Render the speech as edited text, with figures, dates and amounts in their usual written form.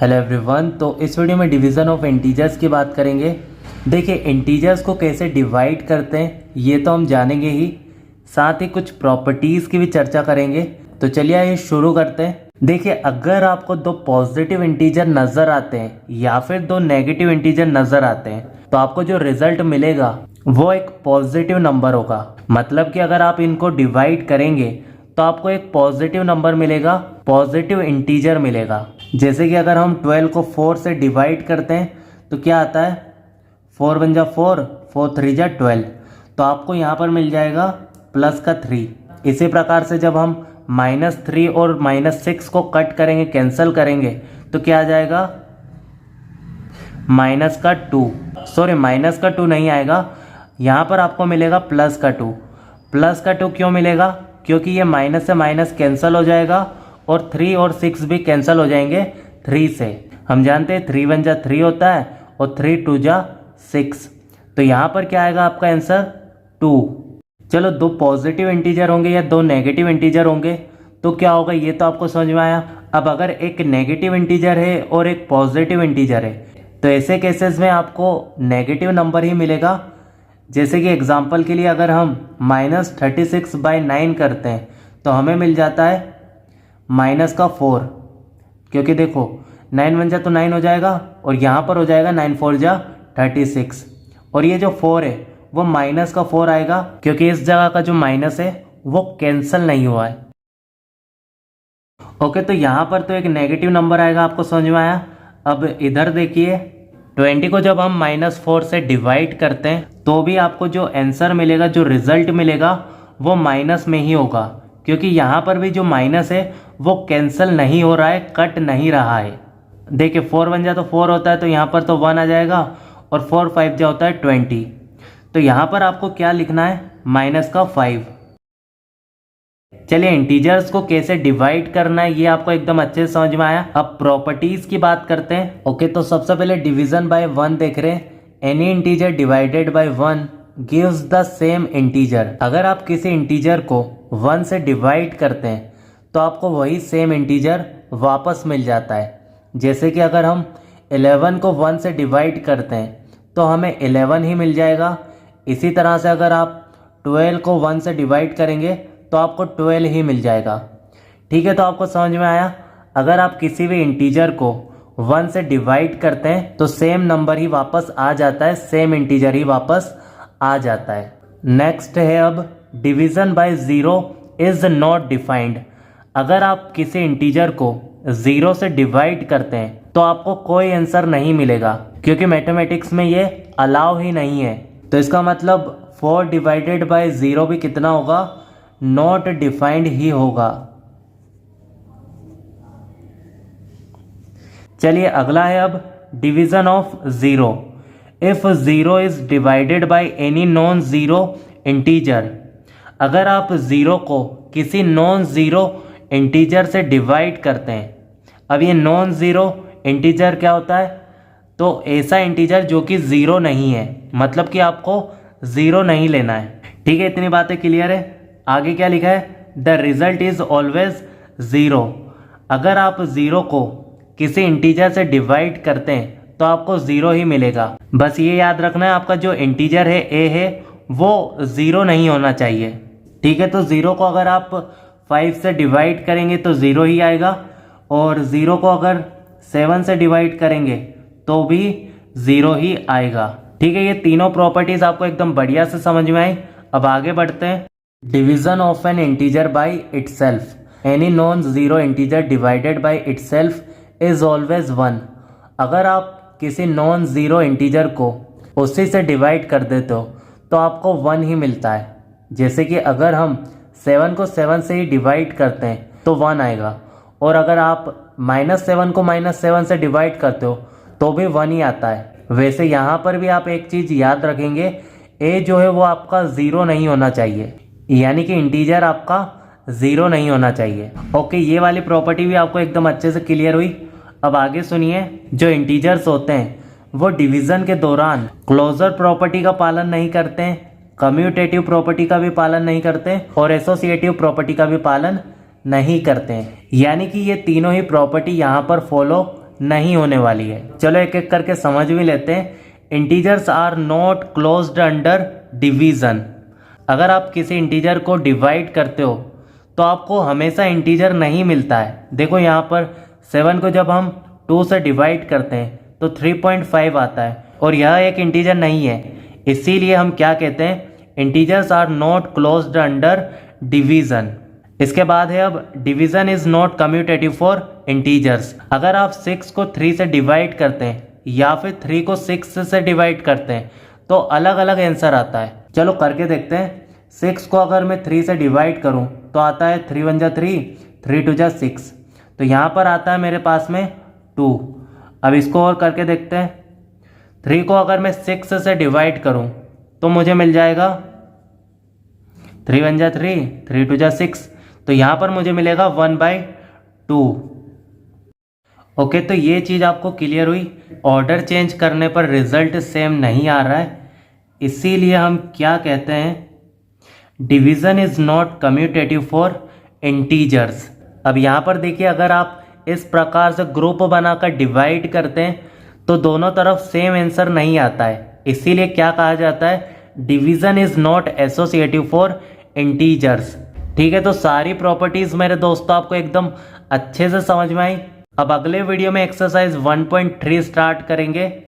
Hello everyone. तो इस video में डिवीज़न ऑफ इंटीजर्स की बात करेंगे। देखिए, इंटीजर्स को कैसे डिवाइड करते हैं ये तो हम जानेंगे ही, साथ ही कुछ प्रॉपर्टीज़ की भी चर्चा करेंगे। तो चलिए आइए शुरू करते हैं। देखिए, अगर आपको दो पॉजिटिव इंटीजर नज़र आते हैं या फिर दो नेगेटिव इंटीजर नज़र आते हैं तो आपको जो रिजल्ट मिलेगा वो एक पॉजिटिव नंबर होगा। मतलब कि अगर आप इनको डिवाइड करेंगे तो आपको एक पॉजिटिव नंबर मिलेगा, पॉजिटिव इंटीजर मिलेगा। जैसे कि अगर हम 12 को 4 से डिवाइड करते हैं तो क्या आता है, 4 वन जा 4, 4 3 जा 12, तो आपको यहाँ पर मिल जाएगा प्लस का 3। इसी प्रकार से जब हम -3 और -6 को कट करेंगे, कैंसिल करेंगे, तो क्या आ जाएगा, माइनस का 2, सॉरी माइनस का 2 नहीं आएगा, यहाँ पर आपको मिलेगा प्लस का 2। प्लस का 2 क्यों मिलेगा, क्योंकि ये माइनस से माइनस कैंसिल हो जाएगा और 3 और 6 भी कैंसिल हो जाएंगे 3 से। हम जानते हैं 3 वन जा 3 होता है और 3 2 जा 6, तो यहाँ पर क्या आएगा आपका आंसर 2। चलो, दो पॉजिटिव इंटीजर होंगे या दो नेगेटिव इंटीजर होंगे तो क्या होगा ये तो आपको समझ में आया। अब अगर एक नेगेटिव इंटीजर है और एक पॉजिटिव इंटीजर है तो ऐसे केसेस में आपको नेगेटिव नंबर ही मिलेगा। जैसे कि एग्जांपल के लिए अगर हम -36/9 करते हैं तो हमें मिल जाता है -4, क्योंकि देखो 9 वन जा तो 9 हो जाएगा और यहाँ पर हो जाएगा 9 4 जा 36, और ये जो 4 है वो -4 आएगा क्योंकि इस जगह का जो माइनस है वो कैंसिल नहीं हुआ है। ओके, तो यहाँ पर तो एक नेगेटिव नंबर आएगा, आपको समझ में आया। अब इधर देखिए, 20 को जब हम -4 से डिवाइड करते हैं तो भी आपको जो आंसर मिलेगा, जो रिजल्ट मिलेगा वो माइनस में ही होगा, क्योंकि यहाँ पर भी जो माइनस है वो कैंसिल नहीं हो रहा है, कट नहीं रहा है। देखिए, 4 वन जा तो 4 होता है तो यहाँ पर तो 1 आ जाएगा, और 4 5 जा होता है 20, तो यहाँ पर आपको क्या लिखना है, -5। चलिए, इंटीजर्स को कैसे डिवाइड करना है ये आपको एकदम अच्छे से समझ में आया। अब प्रॉपर्टीज की बात करते हैं। ओके, तो सबसे पहले डिवीजन बाय 1 देख रहे हैं। Any integer divided by 1 gives the same integer. अगर आप किसी इंटीजर को 1 से डिवाइड करते हैं तो आपको वही सेम इंटीजर वापस मिल जाता है। जैसे कि अगर हम 11 को 1 से डिवाइड करते हैं तो हमें 11 ही मिल जाएगा। इसी तरह से अगर आप 12 को 1 से डिवाइड करेंगे तो आपको 12 ही मिल जाएगा। ठीक है, तो आपको समझ में आया। अगर आप किसी भी इंटीजर को 1 से डिवाइड करते हैं तो सेम नंबर ही वापस आ जाता है, सेम इंटीजर ही वापस आ जाता है। नेक्स्ट है अब division bye 0 is not defined. अगर आप किसी इंटीजर को 0 से डिवाइड करते हैं तो आपको कोई आंसर नहीं मिलेगा, क्योंकि मैथमेटिक्स में ये अलाउ ही नहीं है। तो इसका मतलब 4 डिवाइडेड बाय 0 भी कितना होगा, नॉट डिफाइंड ही होगा। चलिए, अगला है अब division of 0। If 0 is divided by any non zero integer. अगर आप 0 को किसी नॉन जीरो इंटीजर से डिवाइड करते हैं, अब ये नॉन जीरो इंटीजर क्या होता है, तो ऐसा इंटीजर जो कि 0 नहीं है, मतलब कि आपको 0 नहीं लेना है। ठीक है, इतनी बातें क्लियर है। आगे क्या लिखा है, द रिजल्ट इज ऑलवेज 0। अगर आप 0 को किसी इंटीजर से डिवाइड करते हैं तो आपको 0 ही मिलेगा। बस ये याद रखना है, आपका जो इंटीजर है a है वो 0 नहीं होना चाहिए। ठीक है, तो 0 को अगर आप 5 से डिवाइड करेंगे तो 0 ही आएगा, और 0 को अगर 7 से डिवाइड करेंगे तो भी 0 ही आएगा। ठीक है, ये तीनों प्रॉपर्टीज आपको एकदम बढ़िया से समझ में आई। अब आगे बढ़ते हैं। Division of N integer by itself. Any non zero integer divided by itself is always 1। अगर आप किसी नॉन जीरो इंटीजर को उसी से डिवाइड कर देते हो तो आपको 1 ही मिलता है। जैसे कि अगर हम 7 को 7 से ही डिवाइड करते हैं तो 1 आएगा, और अगर आप -7 को -7 से डिवाइड करते हो तो भी 1 ही आता है। वैसे यहाँ पर भी आप एक चीज़ याद रखेंगे, a जो है वो आपका 0 नहीं होना चाहिए, यानी कि इंटीजर आपका 0 नहीं होना चाहिए। ओके, ये वाली प्रॉपर्टी भी आपको एकदम अच्छे से क्लियर हुई। अब आगे सुनिए। जो इंटीजर्स होते हैं वो डिवीजन के दौरान क्लोजर प्रॉपर्टी का पालन नहीं करते हैं, कम्यूटेटिव प्रॉपर्टी का भी पालन नहीं करते, और एसोसिएटिव प्रॉपर्टी का भी पालन नहीं करते हैं। यानी कि ये तीनों ही प्रॉपर्टी यहाँ पर फॉलो नहीं होने वाली है। चलो एक एक करके समझ भी लेते हैं। Integers are not closed under division. अगर आप किसी इंटीजर को डिवाइड करते हो तो आपको हमेशा इंटीजर नहीं मिलता है। देखो यहाँ पर 7 को जब हम 2 से डिवाइड करते हैं तो 3.5 आता है और यह एक इंटीजर नहीं है। इसीलिए हम क्या कहते हैं, integers are not closed under division. इसके बाद है अब division is not commutative for integers. अगर आप 6 को 3 से डिवाइड करते हैं या फिर 3 को 6 से डिवाइड करते हैं तो अलग अलग आंसर आता है। चलो करके देखते हैं। 6 को अगर मैं 3 से डिवाइड करूं तो आता है 3 1 जा 3, 3 2 जा 6। तो यहाँ पर आता है मेरे पास में 2। अब इसको और करके देखते हैं। 3 को अगर मैं 6 से डिवाइड करूं तो मुझे मिल जाएगा 3 1 जा 3, 3 2 जा 6। तो यहाँ पर मुझे मिलेगा 1/2। ओके, तो ये चीज़ आपको क्लियर हुई। ऑर्डर चेंज करने पर रिजल्ट सेम नहीं आ रहा है, इसीलिए हम क्या कहते हैं, division is not commutative for integers. अब यहाँ पर देखिए, अगर आप इस प्रकार से ग्रुप बनाकर डिवाइड करते हैं तो दोनों तरफ सेम आंसर नहीं आता है, इसीलिए क्या कहा जाता है, division is not associative for integers. ठीक है, तो सारी प्रॉपर्टीज़ मेरे दोस्तों आपको एकदम अच्छे से समझ में आई। अब अगले वीडियो में एक्सरसाइज 1.3 स्टार्ट करेंगे।